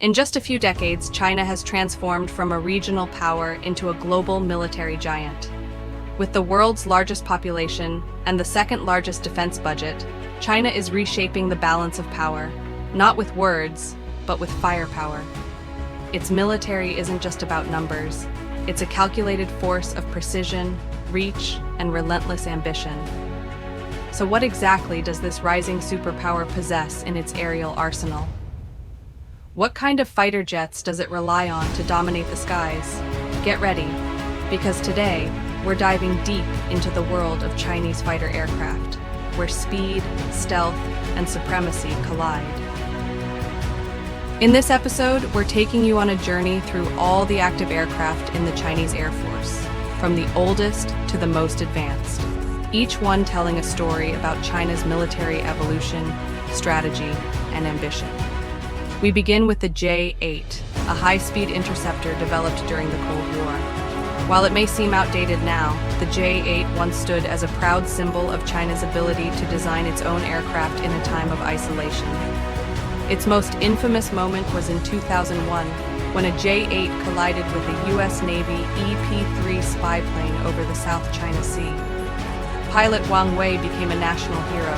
In just a few decades, China has transformed from a regional power into a global military giant. With the world's largest population and the second largest defense budget, China is reshaping the balance of power, not with words, but with firepower. Its military isn't just about numbers. It's a calculated force of precision, reach, and relentless ambition. So what exactly does this rising superpower possess in its aerial arsenal? What kind of fighter jets does it rely on to dominate the skies? Get ready, because today, we're diving deep into the world of Chinese fighter aircraft, where speed, stealth, and supremacy collide. In this episode, we're taking you on a journey through all the active aircraft in the Chinese Air Force, from the oldest to the most advanced, each one telling a story about China's military evolution, strategy, and ambition. We begin with the J-8, a high-speed interceptor developed during the Cold War. While it may seem outdated now, the J-8 once stood as a proud symbol of China's ability to design its own aircraft in a time of isolation. Its most infamous moment was in 2001, when a J-8 collided with a U.S. Navy EP-3 spy plane over the South China Sea. Pilot Wang Wei became a national hero,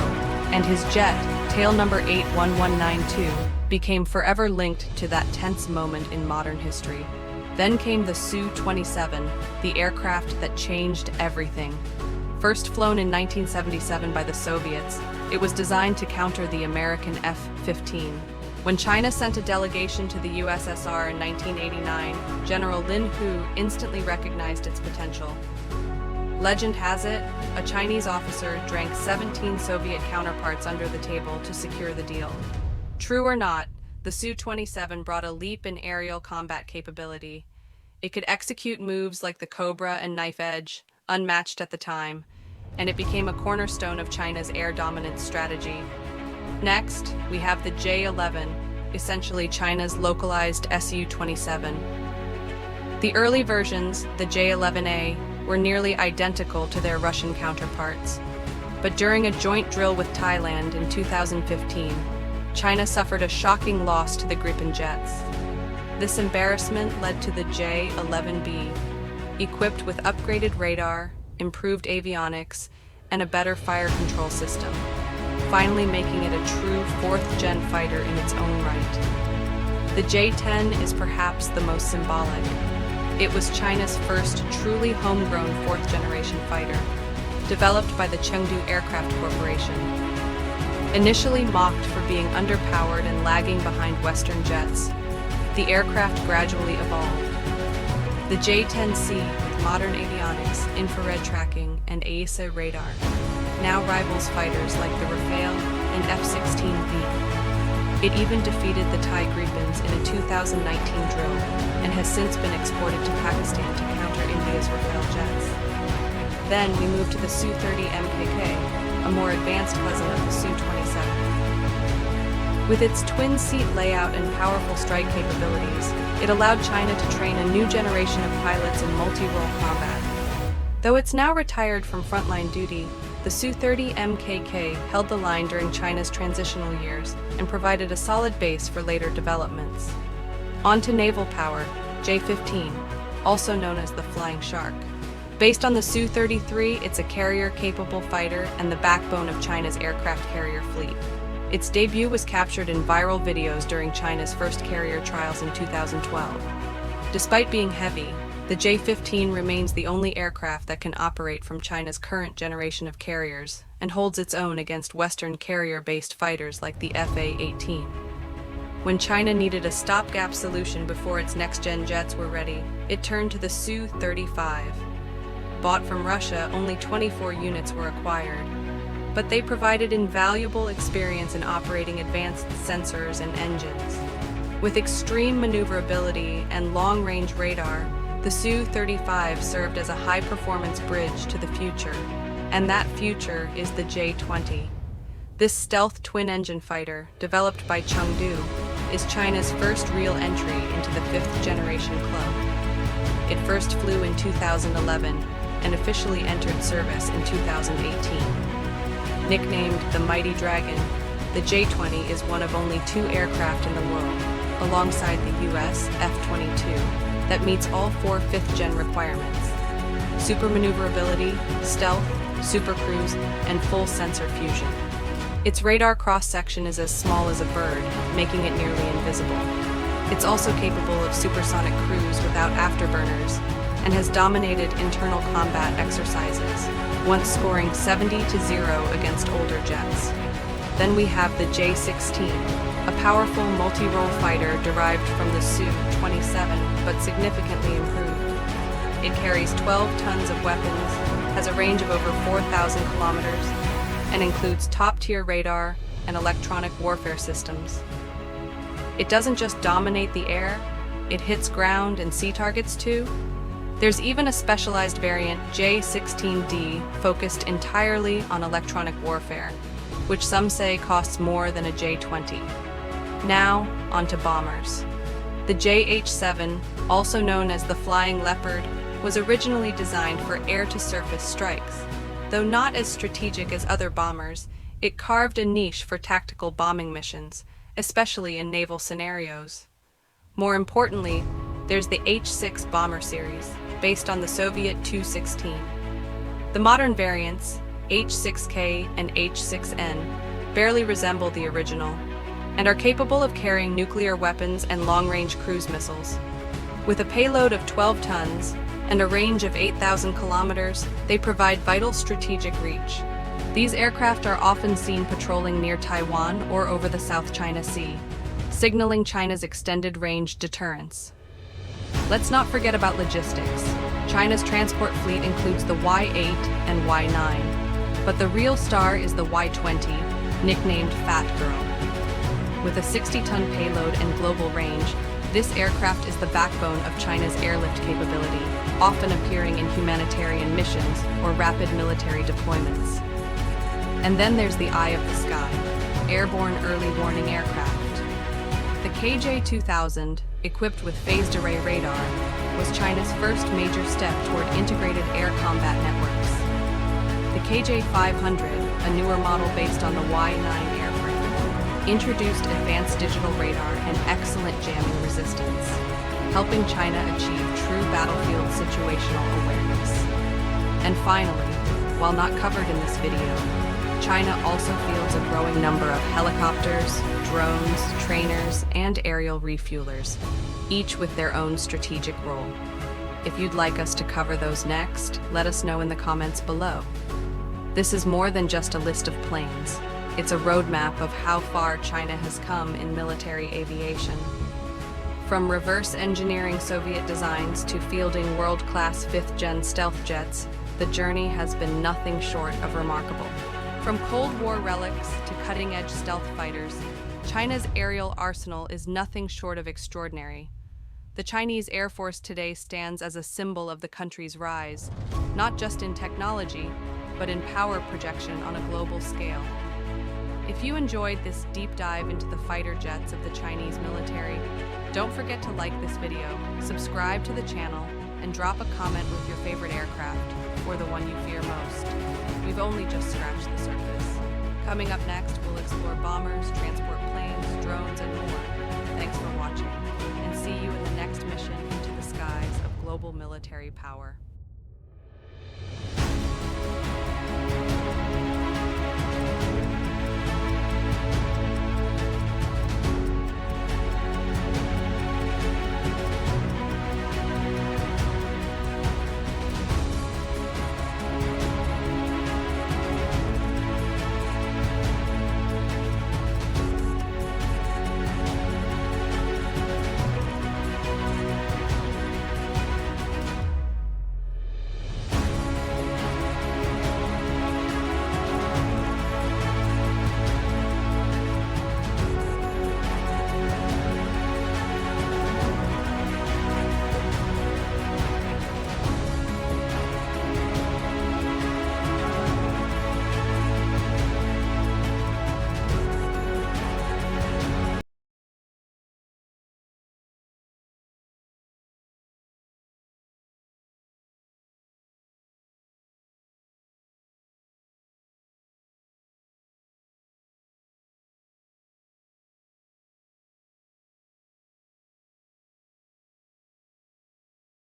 and his jet, tail number 81192, became forever linked to that tense moment in modern history. Then came the Su-27, the aircraft that changed everything. First flown in 1977 by the Soviets, it was designed to counter the American F-15. When China sent a delegation to the USSR in 1989, General Lin Hu instantly recognized its potential. Legend has it, a Chinese officer drank 17 Soviet counterparts under the table to secure the deal. True or not, the Su-27 brought a leap in aerial combat capability. It could execute moves like the Cobra and Knife Edge, unmatched at the time, and it became a cornerstone of China's air dominance strategy. Next, we have the J-11, essentially China's localized Su-27. The early versions, the J-11A, were nearly identical to their Russian counterparts. But during a joint drill with Thailand in 2015, China suffered a shocking loss to the Gripen jets. This embarrassment led to the J-11B, equipped with upgraded radar, improved avionics, and a better fire control system, finally making it a true fourth-gen fighter in its own right. The J-10 is perhaps the most symbolic. It was China's first truly homegrown fourth-generation fighter, developed by the Chengdu Aircraft Corporation. Initially mocked for being underpowered and lagging behind Western jets, the aircraft gradually evolved. The J-10C, with modern avionics, infrared tracking, and AESA radar, now rivals fighters like the Rafale and F-16V. It even defeated the Thai Gripens in a 2019 drill and has since been exported to Pakistan to counter India's Rafale jets. Then we move to the Su-30 MKK, a more advanced cousin of the Su-27. With its twin-seat layout and powerful strike capabilities, it allowed China to train a new generation of pilots in multi-role combat. Though it's now retired from frontline duty, the Su-30 MKK held the line during China's transitional years and provided a solid base for later developments. On to naval power, J-15, also known as the Flying Shark. Based on the Su-33, it's a carrier-capable fighter and the backbone of China's aircraft carrier fleet. Its debut was captured in viral videos during China's first carrier trials in 2012. Despite being heavy, the J-15 remains the only aircraft that can operate from China's current generation of carriers and holds its own against Western carrier-based fighters like the F-A-18. When China needed a stopgap solution before its next-gen jets were ready, it turned to the Su-35. Bought from Russia, only 24 units were acquired, but they provided invaluable experience in operating advanced sensors and engines. With extreme maneuverability and long-range radar, the Su-35 served as a high-performance bridge to the future, and that future is the J-20. This stealth twin-engine fighter, developed by Chengdu, is China's first real entry into the fifth-generation club. It first flew in 2011 and officially entered service in 2018. Nicknamed the Mighty Dragon, the J-20 is one of only 2 aircraft in the world, alongside the US F-22, that meets all four 5th-gen requirements: super maneuverability, stealth, super cruise, and full sensor fusion. Its radar cross-section is as small as a bird, making it nearly invisible. It's also capable of supersonic cruise without afterburners, and has dominated internal combat exercises, once scoring 70-0 against older jets. Then we have the J-16, a powerful multi-role fighter derived from the Su-27, but significantly improved. It carries 12 tons of weapons, has a range of over 4,000 kilometers, and includes top-tier radar and electronic warfare systems. It doesn't just dominate the air, it hits ground and sea targets too. There's even a specialized variant, J-16D, focused entirely on electronic warfare, which some say costs more than a J-20. Now, onto bombers. The JH-7, also known as the Flying Leopard, was originally designed for air-to-surface strikes. Though not as strategic as other bombers, it carved a niche for tactical bombing missions, especially in naval scenarios. More importantly, there's the H-6 bomber series, based on the Soviet Tu-16. The modern variants, H-6K and H-6N, barely resemble the original, and are capable of carrying nuclear weapons and long-range cruise missiles. With a payload of 12 tons and a range of 8,000 kilometers, they provide vital strategic reach. These aircraft are often seen patrolling near Taiwan or over the South China Sea, signaling China's extended-range deterrence. Let's not forget about logistics. China's transport fleet includes the Y-8 and Y-9, but the real star is the Y-20, nicknamed Fat Girl. With a 60-ton payload and global range, this aircraft is the backbone of China's airlift capability, often appearing in humanitarian missions or rapid military deployments. And then there's the Eye of the Sky, airborne early warning aircraft. The KJ-2000, equipped with phased array radar, was China's first major step toward integrated air combat networks. The KJ-500, a newer model based on the Y-9 airframe, introduced advanced digital radar and excellent jamming resistance, helping China achieve true battlefield situational awareness. And finally, while not covered in this video, China also fields a growing number of helicopters, drones, trainers, and aerial refuelers, each with their own strategic role. If you'd like us to cover those next, let us know in the comments below. This is more than just a list of planes. It's a roadmap of how far China has come in military aviation. From reverse engineering Soviet designs to fielding world-class 5th-gen stealth jets, the journey has been nothing short of remarkable. From Cold War relics to cutting-edge stealth fighters, China's aerial arsenal is nothing short of extraordinary. The Chinese Air Force today stands as a symbol of the country's rise, not just in technology, but in power projection on a global scale. If you enjoyed this deep dive into the fighter jets of the Chinese military, don't forget to like this video, subscribe to the channel, and drop a comment with your favorite aircraft, or the one you fear most. We've only just scratched the surface. Coming up next, we'll explore bombers, transport planes, drones, and more. Thanks for watching, and see you in the next mission into the skies of global military power.